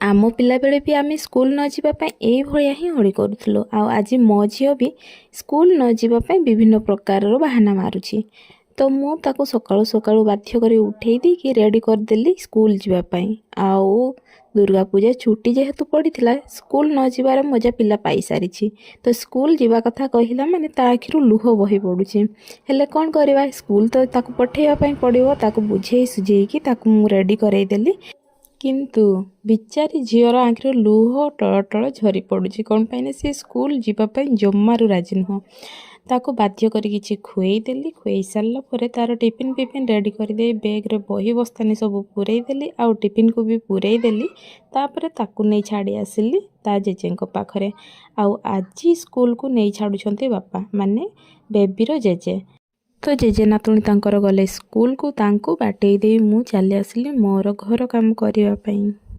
ଆମ ପିଲାବେଳେ ବି ଆମେ ସ୍କୁଲ ନ ଯିବା ପାଇଁ ଏଇଭଳିଆ ହିଁ ଅଳି କରୁଥିଲୁ। ଆଉ ଆଜି ମୋ ଝିଅ ବି ସ୍କୁଲ ନ ଯିବା ପାଇଁ ବିଭିନ୍ନ ପ୍ରକାରର ବାହାନା ମାରୁଛି। ତ ମୁଁ ତାକୁ ସକାଳୁ ସକାଳୁ ବାଧ୍ୟ କରି ଉଠେଇ ଦେଇକି ରେଡ଼ି କରିଦେଲି ସ୍କୁଲ ଯିବା ପାଇଁ। ଆଉ ଦୁର୍ଗା ପୂଜା ଛୁଟି ଯେହେତୁ ପଡ଼ିଥିଲା, ସ୍କୁଲ ନ ଯିବାର ମଜା ପିଲା ପାଇସାରିଛି। ତ ସ୍କୁଲ ଯିବା କଥା କହିଲା ମାନେ ତା ଆଖିରୁ ଲୁହ ବହି ପଡ଼ୁଛି। ହେଲେ କ'ଣ କରିବା, ସ୍କୁଲ ତ ତାକୁ ପଠାଇବା ପାଇଁ ପଡ଼ିବ। ତାକୁ ବୁଝେଇ ସୁଝେଇକି ତାକୁ ମୁଁ ରେଡ଼ି କରେଇଦେଲି। କିନ୍ତୁ ବିଚାରୀ ଝିଅର ଆଖିରୁ ଲୁହ ଟଳ ଟଳ ଝରି ପଡ଼ୁଛି। କ'ଣ ପାଇଁ ନା ସେ ସ୍କୁଲ ଯିବା ପାଇଁ ଜମାରୁ ରାଜି ନୁହଁ। ତାକୁ ବାଧ୍ୟ କରି କିଛି ଖୁଏଇ ଦେଲି। ଖୁଏଇ ସାରିଲା ପରେ ତା'ର ଟିଫିନ୍ ରେଡ଼ି କରିଦେଇ ବ୍ୟାଗ୍ରେ ବହି ବସ୍ତାନି ସବୁ ପୂରେଇ ଦେଲି। ଆଉ ଟିଫିନ୍କୁ ବି ପୂରେଇ ଦେଲି। ତାପରେ ତାକୁ ନେଇ ଛାଡ଼ି ଆସିଲି ତା ଜେଜେଙ୍କ ପାଖରେ। ଆଉ ଆଜି ସ୍କୁଲକୁ ନେଇ ଛାଡ଼ୁଛନ୍ତି ବାପା, ମାନେ ବେବିର ଜେଜେ। ତ ଜେଜେ ନାତୁଣୀ ତାଙ୍କର ଗଲେ ସ୍କୁଲକୁ। ତାଙ୍କୁ ବାଟେଇ ଦେଇ ମୁଁ ଚାଲି ଆସିଲି ମୋର ଘର କାମ କରିବା ପାଇଁ।